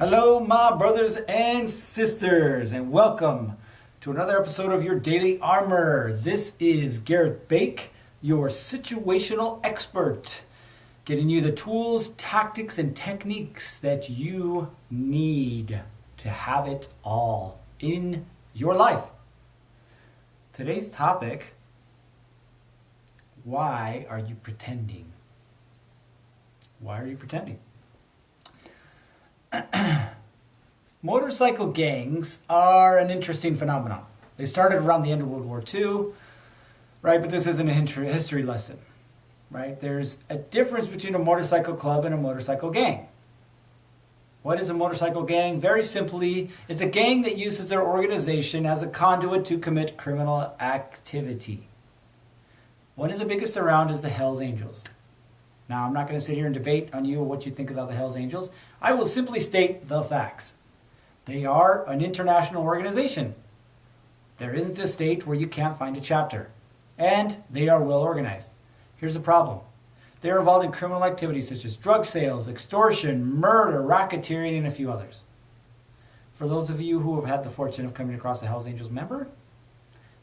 Hello, my brothers and sisters, and welcome to another episode of your Daily Armor. This is Garrett Bake, your situational expert, getting you the tools, tactics, and techniques that you need to have it all in your life. Today's topic: why are you pretending? Why are you pretending? Motorcycle gangs are an interesting phenomenon. They started around the end of World War II, right? But this isn't a history lesson, right? There's a difference between a motorcycle club and a motorcycle gang. What is a motorcycle gang? Very simply, it's a gang that uses their organization as a conduit to commit criminal activity. One of the biggest around is the Hells Angels. Now, I'm not going to sit here and debate on you what you think about the Hells Angels. I will simply state the facts. They are an international organization. There isn't a state where you can't find a chapter. And they are well organized. Here's the problem. They are involved in criminal activities such as drug sales, extortion, murder, racketeering, and a few others. For those of you who have had the fortune of coming across a Hells Angels member,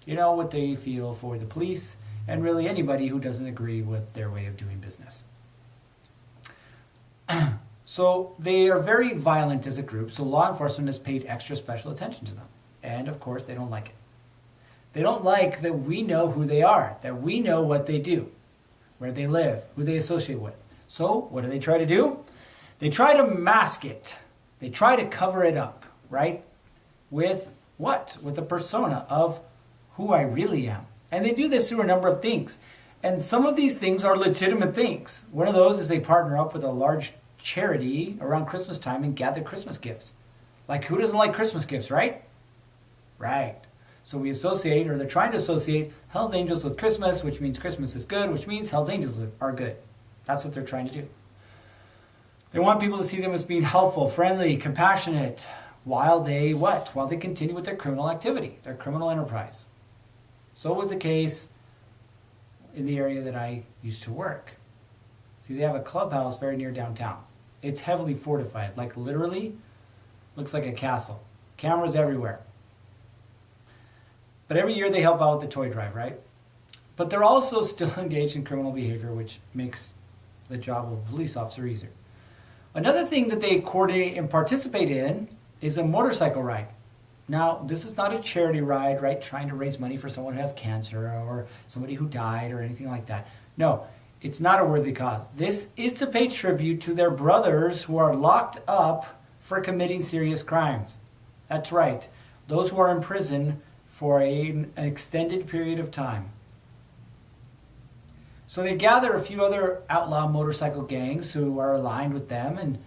you know what they feel for the police and really anybody who doesn't agree with their way of doing business. So they are very violent as a group, so law enforcement has paid extra special attention to them. And of course, they don't like it. They don't like that we know who they are, that we know what they do, where they live, who they associate with. So what do they try to do? They try to mask it. They try to cover it up, right? With what? With a persona of who I really am. And they do this through a number of things. And some of these things are legitimate things. One of those is they partner up with a large charity around Christmas time and gather Christmas gifts. Like, who doesn't like Christmas gifts, right? Right. So we associate, or they're trying to associate, Hells Angels with Christmas, which means Christmas is good, which means Hells Angels are good. That's what they're trying to do. They want people to see them as being helpful, friendly, compassionate, while they what? While they continue with their criminal activity, their criminal enterprise. So was the case in the area that I used to work. See, they have a clubhouse very near downtown. It's heavily fortified, like literally looks like a castle. Cameras everywhere. But every year they help out with the toy drive, right? But they're also still engaged in criminal behavior, which makes the job of a police officer easier. Another thing that they coordinate and participate in is a motorcycle ride. Now, this is not a charity ride, right? Trying to raise money for someone who has cancer or somebody who died or anything like that. No, it's not a worthy cause. This is to pay tribute to their brothers who are locked up for committing serious crimes. That's right. Those who are in prison for an extended period of time. So they gather a few other outlaw motorcycle gangs who are aligned with them, and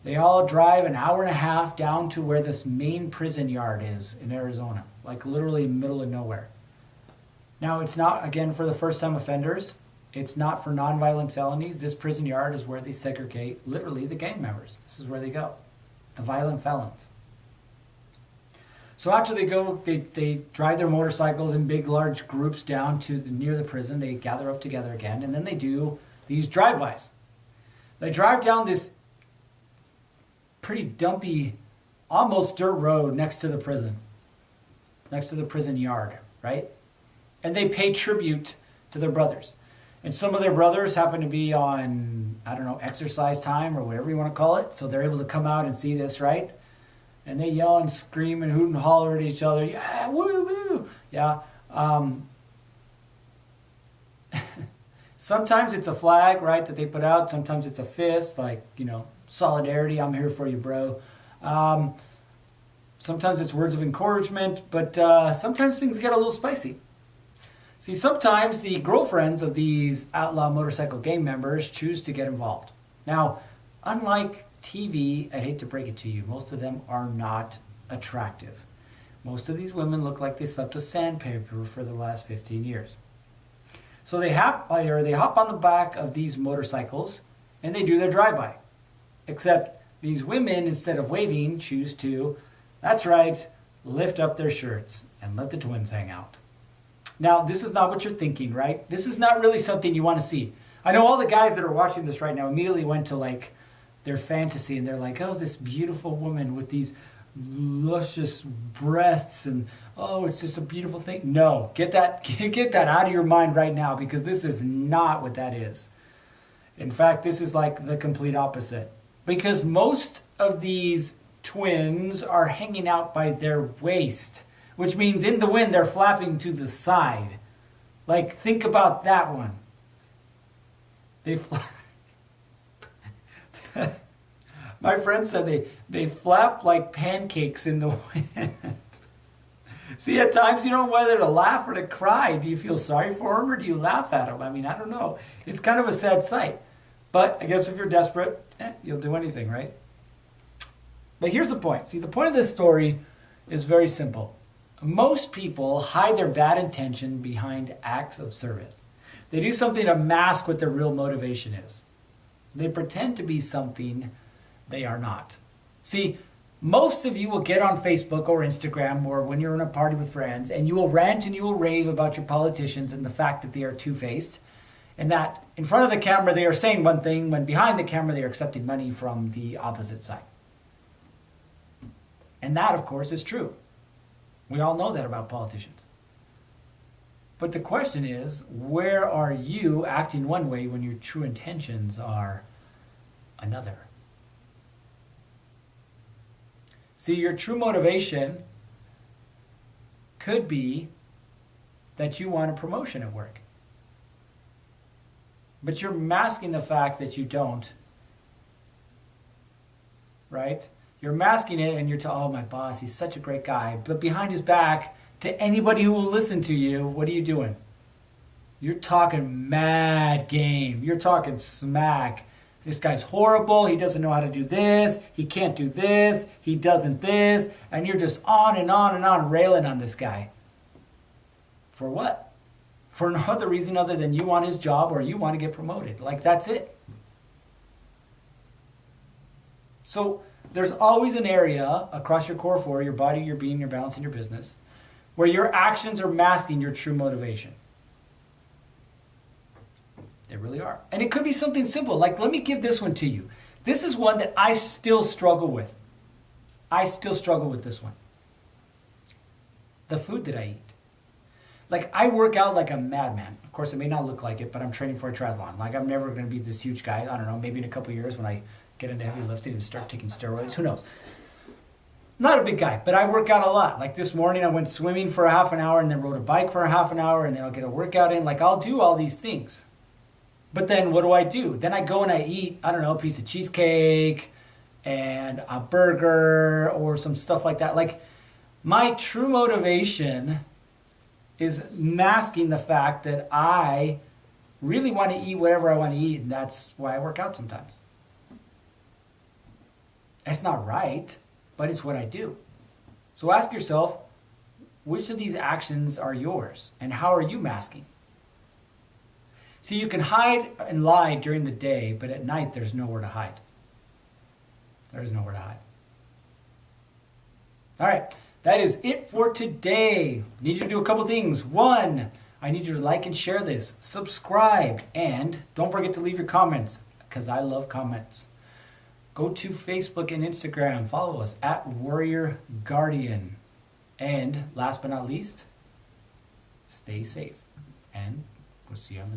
they all drive an hour and a half down to where this main prison yard is in Arizona, like literally middle of nowhere. Now, it's not, again, for the first-time offenders. It's not for nonviolent felonies. This prison yard is where they segregate literally the gang members. This is where they go, the violent felons. So after they go, they drive their motorcycles in big, large groups down to near the prison. They gather up together again, and then they do these drive-bys. They drive down this pretty dumpy, almost dirt road next to the prison yard, right? And they pay tribute to their brothers. And some of their brothers happen to be on, I don't know, exercise time or whatever you want to call it. So they're able to come out and see this, right? And they yell and scream and hoot and holler at each other. Yeah, woo, woo. Yeah. Sometimes it's a flag, right, that they put out. Sometimes it's a fist, like, solidarity, I'm here for you, bro. Sometimes it's words of encouragement, but sometimes things get a little spicy. See, sometimes the girlfriends of these outlaw motorcycle gang members choose to get involved. Now, unlike TV, I hate to break it to you, most of them are not attractive. Most of these women look like they slept with sandpaper for the last 15 years. So they hop on the back of these motorcycles and they do their drive-by. Except these women, instead of waving, choose to, that's right, lift up their shirts and let the twins hang out. Now, this is not what you're thinking, right? This is not really something you want to see. I know all the guys that are watching this right now immediately went to their fantasy, and they're like, oh, this beautiful woman with these luscious breasts, and oh, it's just a beautiful thing. No, get that out of your mind right now, because this is not what that is. In fact, this is like the complete opposite, because most of these twins are hanging out by their waist, which means in the wind they're flapping to the side. Like, think about that one. My friend said they flap like pancakes in the wind. See, at times you don't know whether to laugh or to cry. Do you feel sorry for them or do you laugh at them? I mean, I don't know. It's kind of a sad sight. But I guess if you're desperate, you'll do anything, right? But here's the point. See, the point of this story is very simple. Most people hide their bad intention behind acts of service. They do something to mask what their real motivation is. They pretend to be something they are not. See, most of you will get on Facebook or Instagram or when you're in a party with friends, and you will rant and you will rave about your politicians and the fact that they are two-faced, and that in front of the camera they are saying one thing, when behind the camera they are accepting money from the opposite side. And that, of course, is true. We all know that about politicians. But the question is, where are you acting one way when your true intentions are another? See, your true motivation could be that you want a promotion at work. But you're masking the fact that you don't. Right? You're masking it and you're oh, my boss, he's such a great guy. But behind his back, to anybody who will listen to you, what are you doing? You're talking mad game. You're talking smack. This guy's horrible. He doesn't know how to do this. He can't do this. He doesn't this. And you're just on and on and on railing on this guy. For what? For no other reason other than you want his job or you want to get promoted. Like, that's it. So there's always an area across your core four, your body, your being, your balance, and your business, where your actions are masking your true motivation. They really are. And it could be something simple. Like, let me give this one to you. This is one that I still struggle with. I still struggle with this one. The food that I eat. Like, I work out like a madman. Of course, it may not look like it, but I'm training for a triathlon. Like, I'm never going to be this huge guy. I don't know, maybe in a couple of years when I get into heavy lifting and start taking steroids. Who knows? Not a big guy, but I work out a lot. Like this morning, I went swimming for a half an hour and then rode a bike for a half an hour, and then I'll get a workout in. Like, I'll do all these things. But then what do? Then I go and I eat, I don't know, a piece of cheesecake and a burger or some stuff like that. Like, my true motivation is masking the fact that I really want to eat whatever I want to eat, and that's why I work out sometimes. It's not right, but it's what I do. So ask yourself, which of these actions are yours, and how are you masking? See, you can hide and lie during the day, but at night there's nowhere to hide. There is nowhere to hide. All right, that is it for today. I need you to do a couple things. One, I need you to like and share this, subscribe, and don't forget to leave your comments, because I love comments. Go to Facebook and Instagram. Follow us at Warrior Guardian. And last but not least, stay safe. And we'll see you on the